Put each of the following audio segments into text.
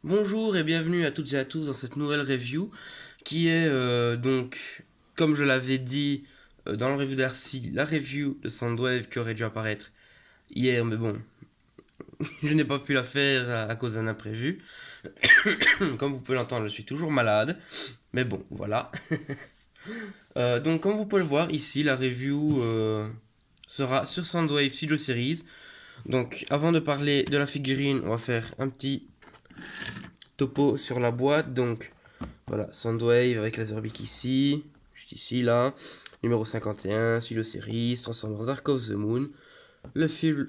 Bonjour et bienvenue à toutes et à tous dans cette nouvelle review qui est donc, comme je l'avais dit dans le review d'Arcy, la review de Soundwave qui aurait dû apparaître hier, mais bon, je n'ai pas pu la faire à cause d'un imprévu. Comme vous pouvez l'entendre, je suis toujours malade, mais bon, voilà. Donc, comme vous pouvez le voir ici, la review sera sur Soundwave Studio Series. Donc, avant de parler de la figurine, on va faire un petit topo sur la boîte. Donc, voilà, Soundwave avec Laserbeak ici, juste ici, là. Numéro 51, Studio Series, Transformers Dark of the Moon. Le film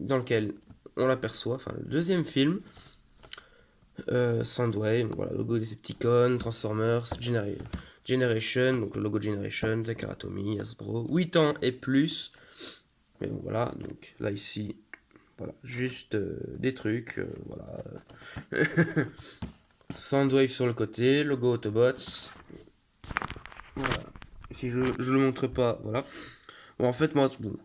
dans lequel on l'aperçoit, enfin le deuxième film. Soundwave, voilà, logo Decepticon, Transformers, Generation, donc le logo Generation, Zakar Atomy, Hasbro, 8 ans et plus. Mais bon, voilà, donc là ici, voilà, juste des trucs, voilà. Soundwave sur le côté, logo Autobots. Voilà. Si je le montre pas, voilà. Bon, en fait, moi, bon,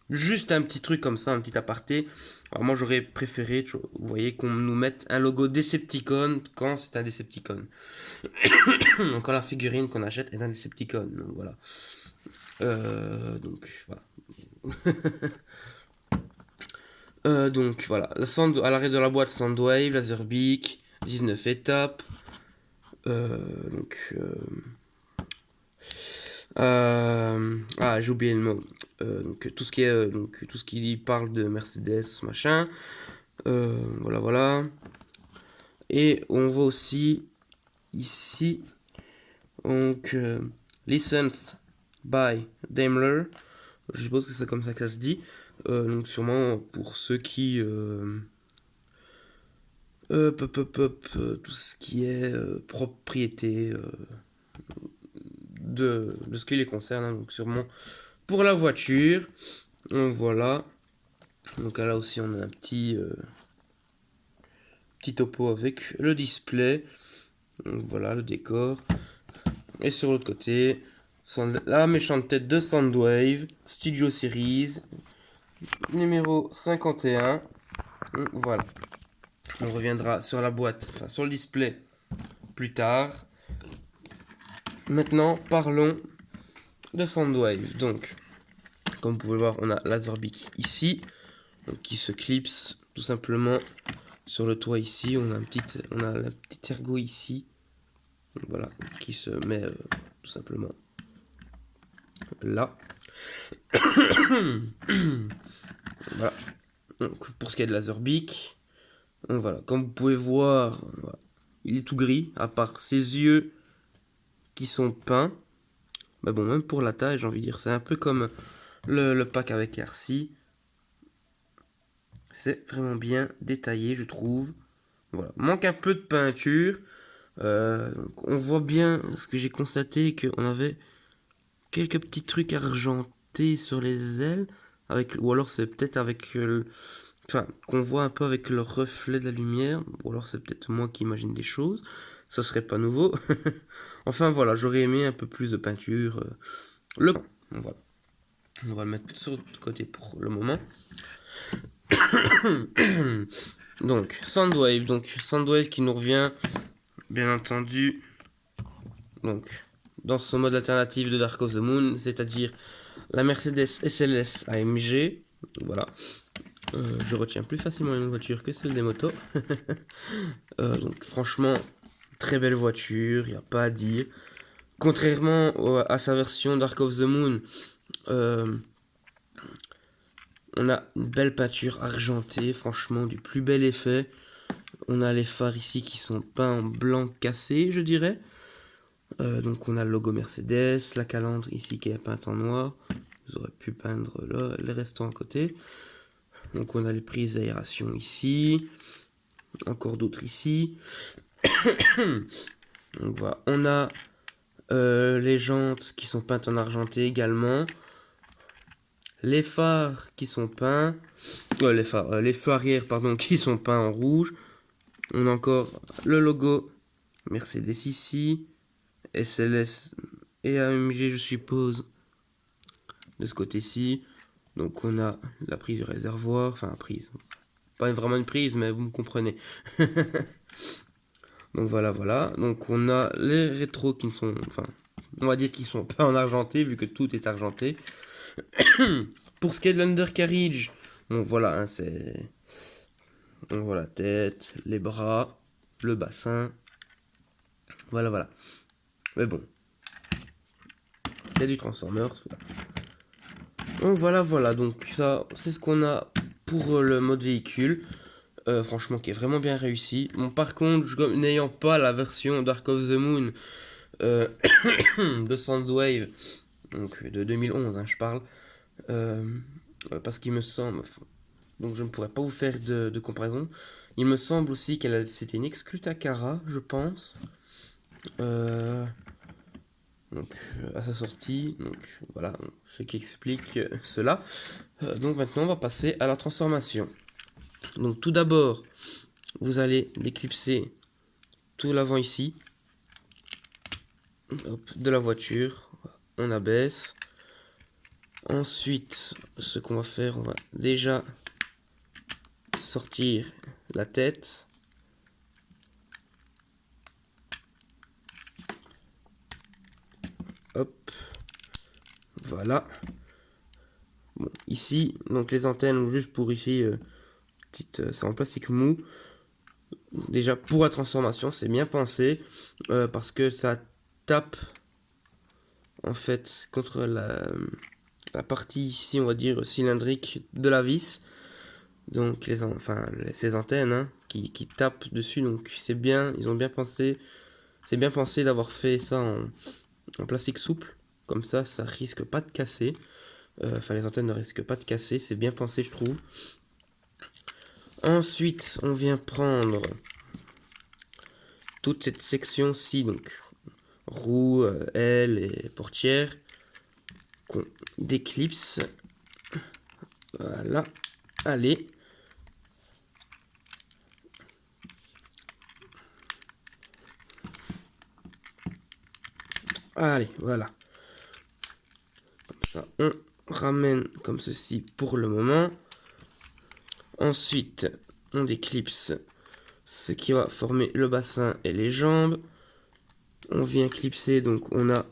juste un petit truc comme ça, un petit aparté. Alors, moi, j'aurais préféré, vous voyez, qu'on nous mette un logo Decepticon quand c'est un Decepticon. Donc, quand la figurine qu'on achète est un Decepticon. Donc, voilà. Donc, voilà. Donc, voilà. À l'arrêt de la boîte, Soundwave, Laserbeak, 19 étapes. Donc, j'ai oublié le mot. Donc tout ce qui est donc tout ce qui parle de Mercedes machin. Voilà voilà. Et on voit aussi ici donc licensed by Daimler. Je suppose que c'est comme ça que ça se dit. Donc sûrement pour ceux qui tout ce qui est propriété de ce qui les concerne, hein. Donc sûrement pour la voiture. Donc voilà. Donc là aussi on a un petit topo avec le display. Donc voilà le décor. Et sur l'autre côté, la méchante tête de Soundwave, Studio Series, numéro 51. Donc voilà. On reviendra sur la boîte, enfin sur le display plus tard. Maintenant, parlons de Soundwave. Donc, comme vous pouvez le voir, on a Laserbeak ici, donc, qui se clipse tout simplement sur le toit ici. On a la petite ergo ici. Donc, voilà, qui se met tout simplement là. Voilà. Donc, pour ce qui est de Laserbeak, donc voilà, comme vous pouvez voir, voilà, il est tout gris, à part ses yeux qui sont peints. Bah bon, même pour la taille, j'ai envie de dire, c'est un peu comme le pack avec RC. C'est vraiment bien détaillé, je trouve. Voilà, manque un peu de peinture. Donc on voit bien ce que j'ai constaté, qu'on avait quelques petits trucs argentés sur les ailes, ou alors c'est peut-être avec enfin, qu'on voit un peu avec le reflet de la lumière, ou alors c'est peut-être moi qui imagine des choses, ça serait pas nouveau. Enfin voilà, j'aurais aimé un peu plus de peinture. Voilà. On va le mettre sur le côté pour le moment. Donc Soundwave qui nous revient, bien entendu, donc dans son mode alternatif de Dark of the Moon, c'est-à-dire la Mercedes SLS AMG. Voilà. Je retiens plus facilement une voiture que celle des motos. Donc franchement, très belle voiture, il n'y a pas à dire. Contrairement à sa version Dark of the Moon, on a une belle peinture argentée, franchement du plus bel effet. On a les phares ici qui sont peints en blanc cassé, je dirais. Donc on a le logo Mercedes, la calandre ici qui est peinte en noir. Vous aurez pu peindre là, les restants à côté. Donc on a les prises d'aération ici. Encore d'autres ici. Donc voilà. On a les jantes qui sont peintes en argenté également. Les phares qui sont peints. Les feux arrière pardon, qui sont peints en rouge. On a encore le logo Mercedes ici. SLS et AMG je suppose de ce côté-ci. Donc on a la prise du réservoir, enfin la prise, pas vraiment une prise, mais vous me comprenez. Donc voilà, voilà. Donc on a les rétros qui ne sont, enfin, on va dire qu'ils sont pas en argenté, vu que tout est argenté. Pour ce qui est de l'undercarriage, bon voilà, hein, c'est... On voit la tête, les bras, le bassin. Voilà, voilà. Mais bon, c'est du Transformers. Donc voilà, voilà. Donc ça, c'est ce qu'on a pour le mode véhicule. Franchement, qui est vraiment bien réussi. Bon, par contre, n'ayant pas la version Dark of the Moon euh, de Soundwave, donc de 2011, hein, je parle, parce qu'il me semble, donc je ne pourrais pas vous faire de comparaison. Il me semble aussi c'était une exclue Takara, je pense. Donc à sa sortie, donc voilà, ce qui explique cela. Donc maintenant on va passer à la transformation. Donc tout d'abord, vous allez l'éclipser tout l'avant ici. Hop, de la voiture, on abaisse. Ensuite, ce qu'on va faire, on va déjà sortir la tête. Hop, voilà. Bon, ici, donc les antennes, juste pour ici, c'est en plastique mou. Déjà, pour la transformation, c'est bien pensé, parce que ça tape, en fait, contre la partie ici, on va dire, cylindrique de la vis. Donc, ces antennes, hein, qui tapent dessus, donc c'est bien, ils ont bien pensé. C'est bien pensé d'avoir fait ça en plastique souple. Comme ça risque pas de casser. Enfin, les antennes ne risquent pas de casser. C'est bien pensé, je trouve. Ensuite, on vient prendre toute cette section-ci, donc roue, aile et portière, qu'on déclipse. Voilà. Allez. Allez, voilà. Comme ça, on ramène comme ceci pour le moment. Ensuite, on déclipse ce qui va former le bassin et les jambes. On vient clipser, donc on a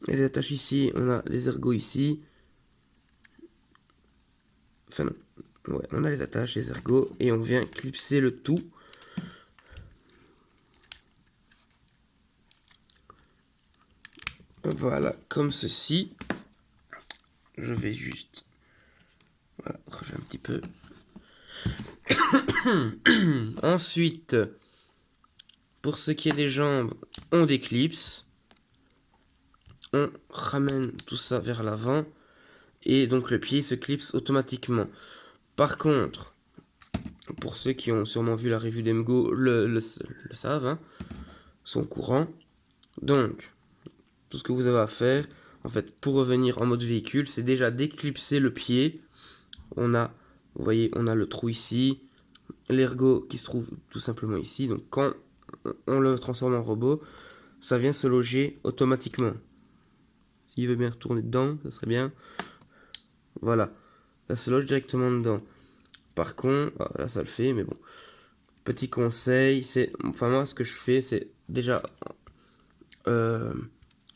les attaches ici, on a les ergots ici. Enfin non, ouais, on a les attaches, les ergots, et on vient clipser le tout. Voilà, comme ceci. Je vais juste... Voilà, refaire un petit peu. Ensuite, pour ce qui est des jambes, on déclipse. On ramène tout ça vers l'avant. Et donc le pied se clipse automatiquement. Par contre, pour ceux qui ont sûrement vu la review d'Emgo le savent, hein, sont courants. Donc, tout ce que vous avez à faire, en fait, pour revenir en mode véhicule, c'est déjà d'éclipser le pied. On a, vous voyez, on a le trou ici, l'ergot qui se trouve tout simplement ici. Donc quand on le transforme en robot, ça vient se loger automatiquement. S'il veut bien retourner dedans, ça serait bien. Voilà, ça se loge directement dedans. Par contre, là ça le fait, mais bon. Petit conseil, enfin moi ce que je fais, c'est déjà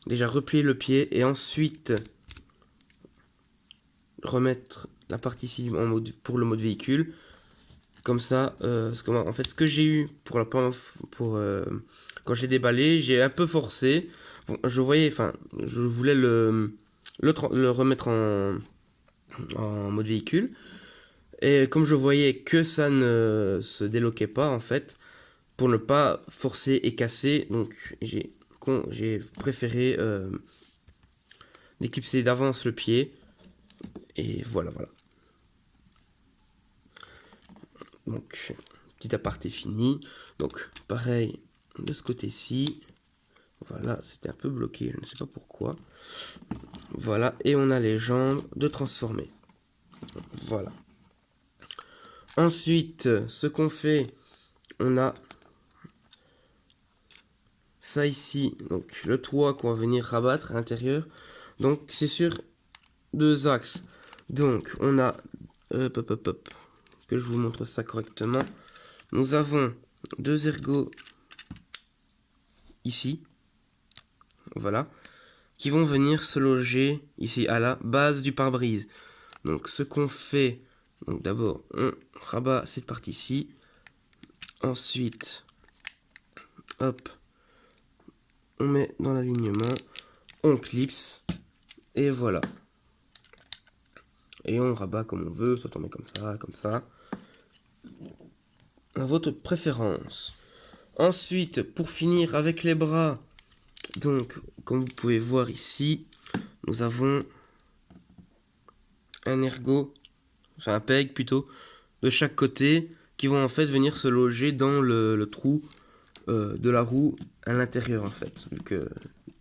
replier le pied et ensuite remettre la partie ici pour le mode véhicule. Comme ça, en fait, ce que j'ai eu pour quand j'ai déballé, j'ai un peu forcé. Bon, je voulais le remettre en mode véhicule. Et comme je voyais que ça ne se déloquait pas, en fait, pour ne pas forcer et casser, donc j'ai préféré d'éclipser d'avance le pied. Et voilà, voilà. Donc, petit aparté fini. Donc, pareil de ce côté-ci. Voilà, c'était un peu bloqué, je ne sais pas pourquoi. Voilà, et on a les jambes de transformer. Voilà. Ensuite, ce qu'on fait, on a ça ici, donc le toit qu'on va venir rabattre à l'intérieur. Donc, c'est sur deux axes. Donc, on a... Hop, hop, hop, hop. que je vous montre ça correctement. Nous avons 2 ergots ici, voilà, qui vont venir se loger ici à la base du pare-brise. Donc ce qu'on fait, donc d'abord on rabat cette partie-ci, ensuite, hop, on met dans l'alignement, on clipse, et voilà. Et on rabat comme on veut, soit on met comme ça, à votre préférence. Ensuite, pour finir avec les bras, donc comme vous pouvez voir ici, nous avons un ergot, enfin un peg plutôt, de chaque côté, qui vont en fait venir se loger dans le trou de la roue à l'intérieur en fait, vu que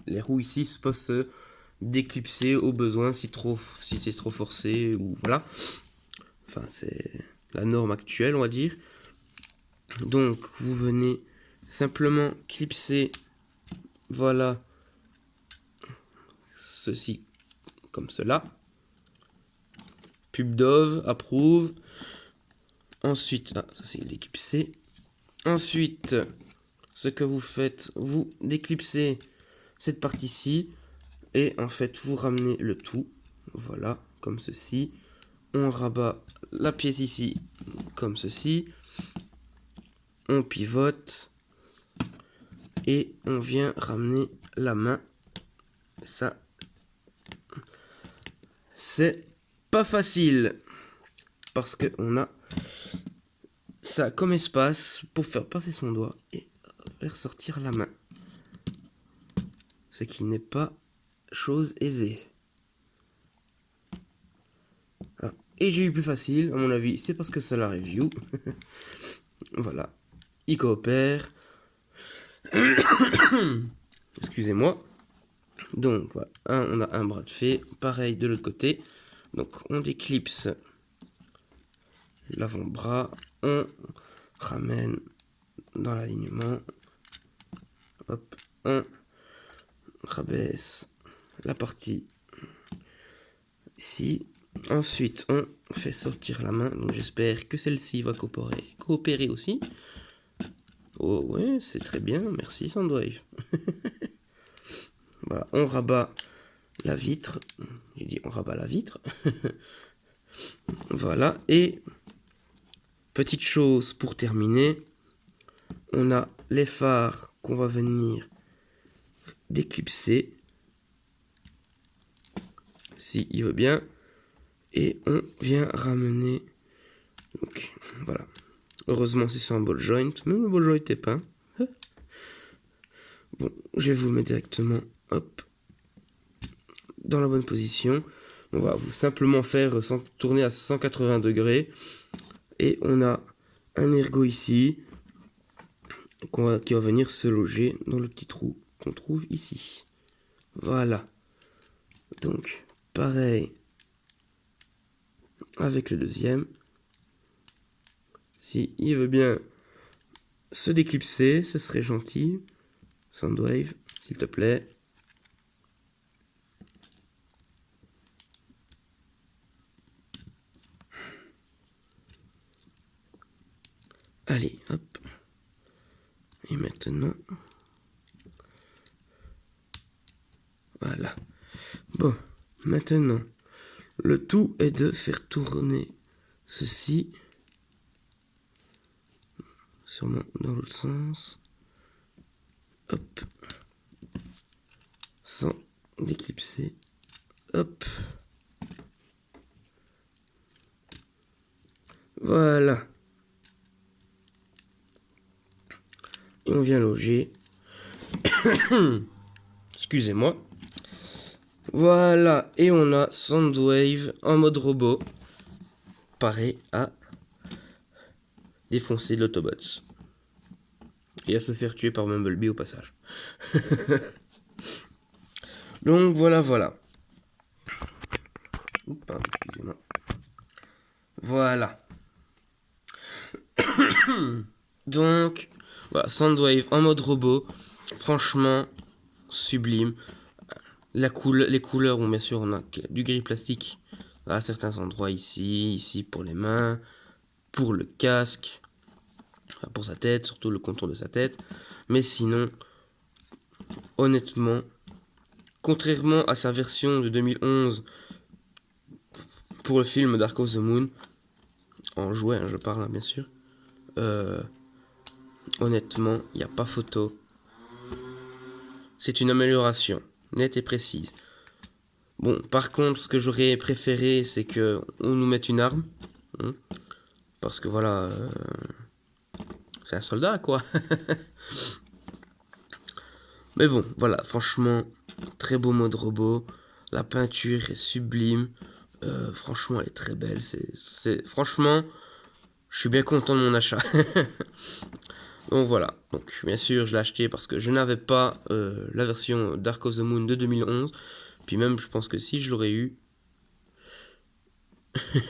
les roues ici peuvent se déclipser au besoin si c'est trop forcé ou voilà. Enfin c'est la norme actuelle on va dire. Donc vous venez simplement clipser, voilà, ceci comme cela. Pub Dove, approuve. Ensuite, ça c'est déclipsé. Ensuite, ce que vous faites, vous déclipsez cette partie-ci et en fait vous ramenez le tout, voilà, comme ceci. On rabat la pièce ici, comme ceci. On pivote et on vient ramener la main. Ça, c'est pas facile parce que on a ça comme espace pour faire passer son doigt et faire sortir la main. Ce qui n'est pas chose aisée. Ah. Et j'ai eu plus facile, à mon avis, c'est parce que c'est la review. Voilà. Il coopère. Excusez-moi. Donc, voilà. On a un bras de fée. Pareil de l'autre côté. Donc, on déclipse l'avant-bras. On ramène dans l'alignement. Hop. On rabaisse la partie ici. Ensuite, on fait sortir la main. Donc, j'espère que celle-ci va coopérer aussi. Oh, ouais, c'est très bien. Merci, Soundwave. Voilà, on rabat la vitre. J'ai dit on rabat la vitre. Voilà, et petite chose pour terminer. On a les phares qu'on va venir déclipser. Si il veut bien. Et on vient ramener. Donc, voilà. Heureusement, c'est sur un ball joint. Même le ball joint est peint. Bon, je vais vous le mettre directement. Hop. Dans la bonne position. On va vous simplement faire tourner à 180 degrés. Et on a un ergot ici. Qui va venir se loger dans le petit trou qu'on trouve ici. Voilà. Donc, pareil avec le deuxième. Si il veut bien se déclipser, ce serait gentil. Soundwave, s'il te plaît. Allez, hop. Et maintenant... Voilà. Bon, maintenant, le tout est de faire tourner ceci. Sûrement dans l'autre sens. Hop. Sans déclipser. Hop. Voilà. Et on vient loger. Excusez-moi. Voilà. Et on a Soundwave en mode robot. Pareil à défoncer l'Autobots. Et à se faire tuer par Bumblebee au passage. Donc voilà, voilà. Oups, pardon, excusez-moi. Voilà. Donc, voilà, Soundwave en mode robot. Franchement, sublime. Les couleurs, bon, bien sûr, on a du gris plastique à certains endroits ici pour les mains. pour le casque, enfin pour sa tête, surtout le contour de sa tête. Mais sinon, honnêtement, contrairement à sa version de 2011 pour le film Dark of the Moon, en jouet, hein, je parle hein, bien sûr, honnêtement, il n'y a pas photo. C'est une amélioration, nette et précise. Bon, par contre, ce que j'aurais préféré, c'est que on nous mette une arme. Hein, parce que voilà, c'est un soldat, quoi. Mais bon, voilà, franchement, très beau mode robot. La peinture est sublime. Franchement, elle est très belle. Franchement, je suis bien content de mon achat. Donc voilà. Donc, bien sûr, je l'ai acheté parce que je n'avais pas la version Dark of the Moon de 2011. Puis même, je pense que si je l'aurais eu,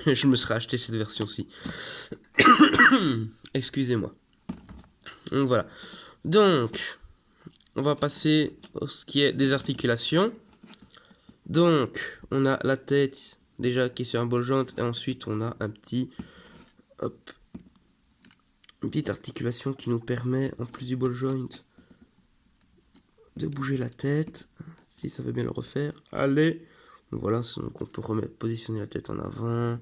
je me serais acheté cette version-ci. Excusez-moi. Donc voilà. Donc, on va passer à ce qui est des articulations. Donc, on a la tête déjà qui est sur un ball joint et ensuite on a un petit, hop, une petite articulation qui nous permet, en plus du ball joint, de bouger la tête. Si ça veut bien le refaire, allez. Donc voilà, donc on peut positionner la tête en avant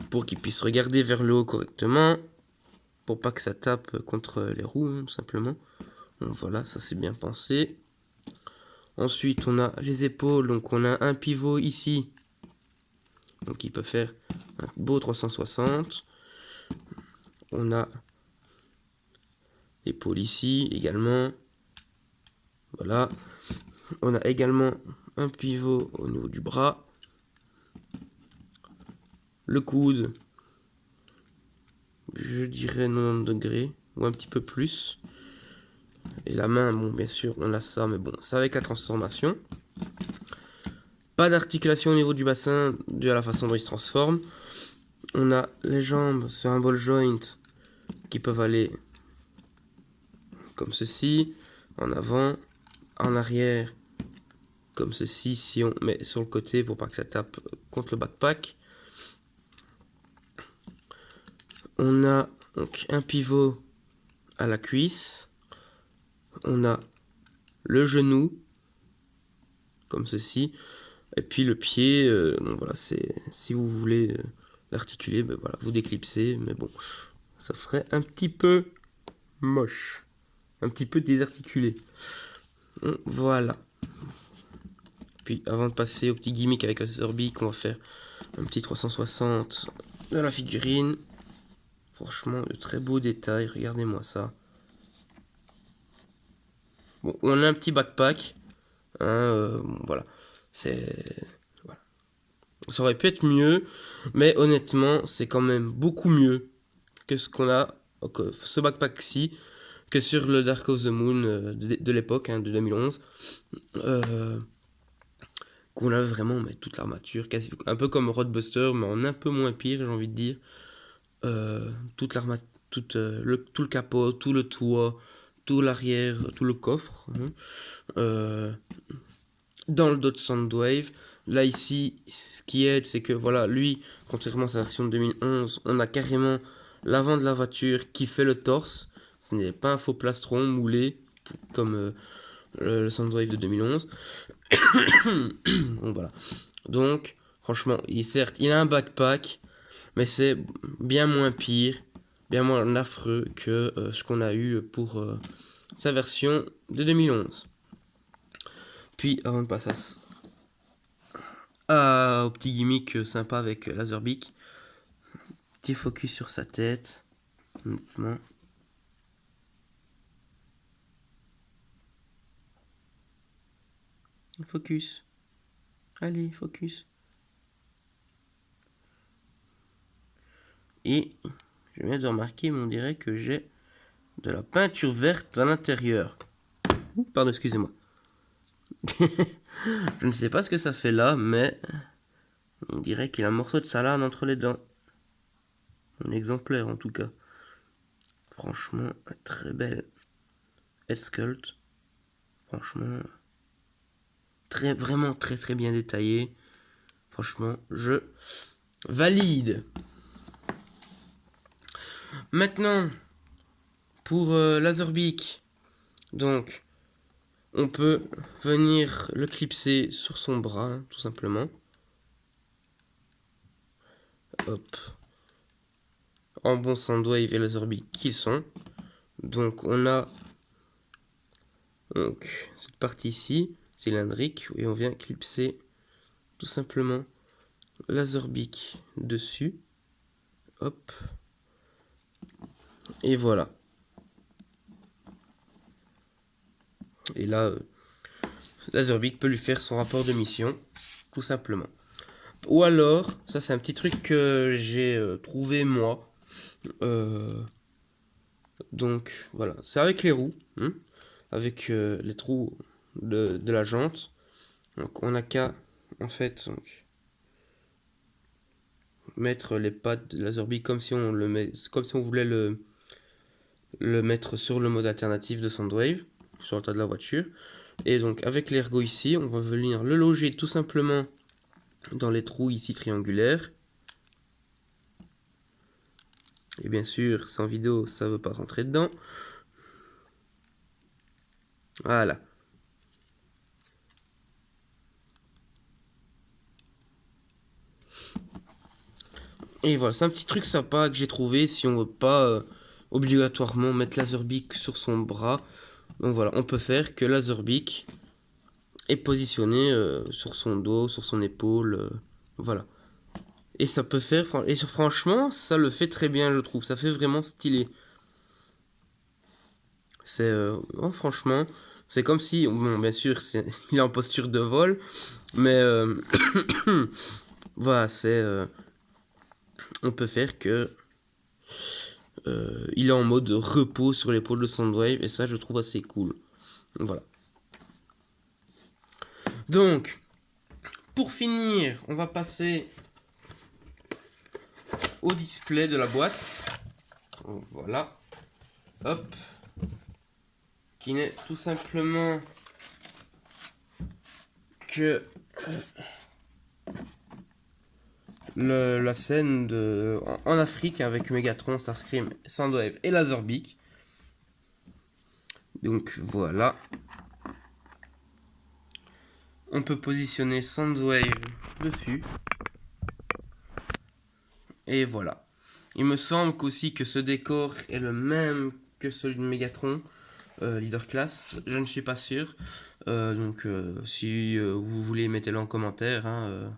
pour qu'il puisse regarder vers le haut correctement, pour pas que ça tape contre les roues, hein, tout simplement. Donc voilà, ça c'est bien pensé. Ensuite, on a les épaules, donc on a un pivot ici, donc il peut faire un beau 360. On a l'épaule ici également. Voilà. On a également un pivot au niveau du bras. Le coude, je dirais 90 degrés ou un petit peu plus. Et la main, bon, bien sûr, on a ça, mais bon, c'est avec la transformation. Pas d'articulation au niveau du bassin, dû à la façon dont il se transforme. On a les jambes sur un ball joint qui peuvent aller comme ceci, en avant, en arrière, comme ceci, si on met sur le côté pour pas que ça tape contre le backpack. On a donc un pivot à la cuisse. On a le genou, comme ceci. Et puis le pied, donc voilà, c'est si vous voulez l'articuler, ben voilà, vous déclipsez, mais bon, ça ferait un petit peu moche, un petit peu désarticulé. Voilà. Puis avant de passer au petit gimmick avec la Zerbic, on va faire un petit 360 de la figurine. Franchement, de très beaux détails, regardez-moi ça. Bon, on a un petit backpack, hein, voilà, c'est... Voilà. Ça aurait pu être mieux, mais honnêtement, c'est quand même beaucoup mieux que ce qu'on a, que ce backpack-ci, que sur le Dark of the Moon de l'époque, hein, de 2011. Qu'on avait vraiment mais toute l'armature, quasi, un peu comme Roadbuster, mais en un peu moins pire, j'ai envie de dire. Toute l'armature, tout le capot, tout le toit, tout l'arrière, tout le coffre. Hein. Dans le Dodge Soundwave, là ici, ce qui aide, c'est que voilà, lui, contrairement à sa version de 2011, on a carrément l'avant de la voiture qui fait le torse. Ce n'est pas un faux plastron moulé comme le Soundwave de 2011. Donc voilà. Donc, franchement, certes, il a un backpack, mais c'est bien moins pire, bien moins affreux que ce qu'on a eu pour sa version de 2011. Puis, avant de passer au petit gimmick sympa avec Laserbeak, petit focus sur sa tête, honnêtement. Focus. Allez, focus. Et je viens de remarquer, mais on dirait que j'ai de la peinture verte à l'intérieur. Pardon, excusez-moi. Je ne sais pas ce que ça fait là, mais on dirait qu'il a un morceau de salade entre les dents. Un exemplaire en tout cas. Franchement, très belle head sculpt. Franchement, vraiment très très bien détaillé. Franchement, je valide. Maintenant, pour Laserbeak, donc, on peut venir le clipser sur son bras, hein, tout simplement. Hop. En bon Soundwave et Laserbeak qui sont. Donc, on a donc, cette partie ici, cylindrique, et on vient clipser tout simplement Laserbeak dessus. Hop. Et voilà. Et là, Laserbeak peut lui faire son rapport de mission, tout simplement. Ou alors, ça c'est un petit truc que j'ai trouvé moi. Donc voilà, c'est avec les roues, hein, avec les trous de la jante. Donc on n'a qu'à en fait donc, mettre les pattes de Laserbeak comme si on le met, comme si on voulait le mettre sur le mode alternatif de Soundwave, sur le tas de la voiture. Et donc avec l'ergot ici, on va venir le loger tout simplement dans les trous ici triangulaires. Et bien sûr, sans vidéo, ça ne veut pas rentrer dedans. Voilà. Et voilà, c'est un petit truc sympa que j'ai trouvé si on veut pas obligatoirement mettre Laserbeak sur son bras. Donc voilà, on peut faire que Laserbeak est positionné sur son dos, sur son épaule. Voilà. Et ça peut faire, et franchement, ça le fait très bien, je trouve. Ça fait vraiment stylé. C'est, oh, franchement, c'est comme si, bon, bien sûr, il est en posture de vol, mais voilà, on peut faire que il est en mode repos sur l'épaule de Soundwave, et ça, je trouve assez cool. Voilà. Donc, pour finir, on va passer au display de la boîte. Voilà. Hop. Qui n'est tout simplement que la scène en Afrique avec Megatron, Starscream, Soundwave et Laserbeak. Donc voilà. On peut positionner Soundwave dessus. Et voilà. Il me semble qu'aussi que ce décor est le même que celui de Megatron, Leader Class. Je ne suis pas sûr. Donc si vous voulez, mettez-le en commentaire. Hein,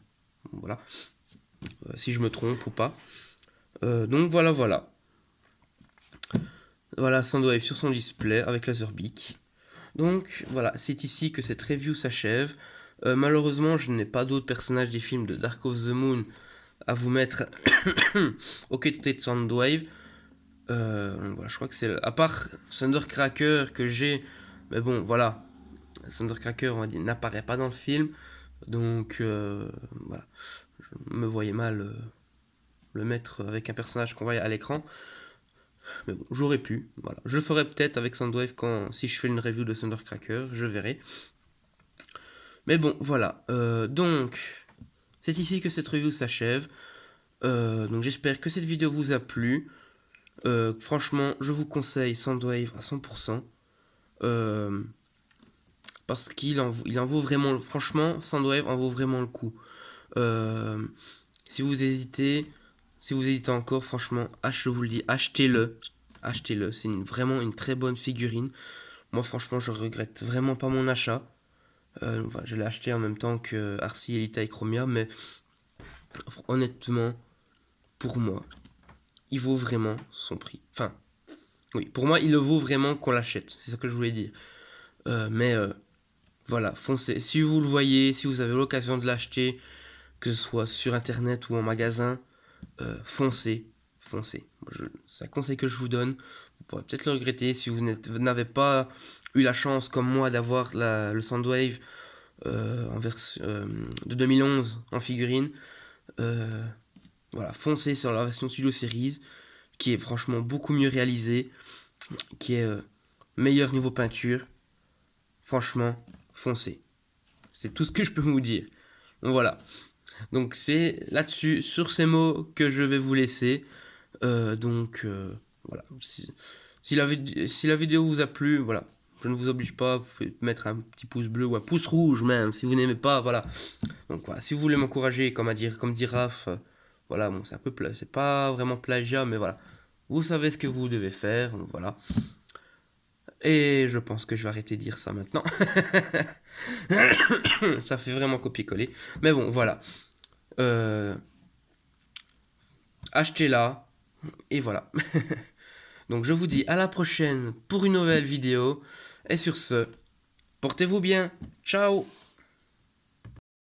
voilà. Si je me trompe ou pas. Donc voilà. Voilà Soundwave sur son display avec Laserbeak. Donc voilà, c'est ici que cette review s'achève. Malheureusement, je n'ai pas d'autres personnages des films de Dark of the Moon à vous mettre au côté de Soundwave. Voilà, je crois que c'est à part Thundercracker que j'ai, mais bon voilà, Thundercracker on va dire n'apparaît pas dans le film, donc voilà, je me voyais mal le mettre avec un personnage qu'on voit à l'écran, mais bon, j'aurais pu, voilà, je le ferai peut-être avec Soundwave si je fais une review de Thundercracker, je verrai. Mais bon, voilà, donc c'est ici que cette review s'achève. Donc j'espère que cette vidéo vous a plu. Franchement, je vous conseille Soundwave à 100%. Parce qu'il en vaut vraiment. Franchement, Soundwave en vaut vraiment le coup. Si vous hésitez encore, franchement, je vous le dis, achetez-le. Achetez-le. C'est vraiment une très bonne figurine. Moi, franchement, je regrette vraiment pas mon achat. Voilà, je l'ai acheté en même temps que Arcee, Elita et Chromia, mais honnêtement, pour moi, il vaut vraiment son prix. Enfin, oui, pour moi, il le vaut vraiment qu'on l'achète. C'est ça que je voulais dire. Mais voilà, foncez. Si vous le voyez, si vous avez l'occasion de l'acheter, que ce soit sur internet ou en magasin, foncez. C'est un conseil que je vous donne. Vous pourrez peut-être le regretter si vous n'avez pas eu la chance, comme moi, d'avoir le Soundwave de 2011 en figurine. Voilà, foncez sur la version Studio Series, qui est franchement beaucoup mieux réalisée, qui est meilleur niveau peinture. Franchement, foncez. C'est tout ce que je peux vous dire. Donc voilà. Donc c'est là-dessus, sur ces mots, que je vais vous laisser. Voilà. Si la vidéo vous a plu, voilà. Je ne vous oblige pas, vous pouvez mettre un petit pouce bleu ou un pouce rouge même, si vous n'aimez pas, voilà. Donc voilà, si vous voulez m'encourager, comme dit Raph, voilà, bon, c'est pas vraiment plagiat, mais voilà. Vous savez ce que vous devez faire, donc voilà. Et je pense que je vais arrêter de dire ça maintenant. Ça fait vraiment copier-coller. Mais bon, voilà. Euh, Achetez-la. Et voilà. Donc je vous dis à la prochaine pour une nouvelle vidéo. Et sur ce, portez-vous bien. Ciao.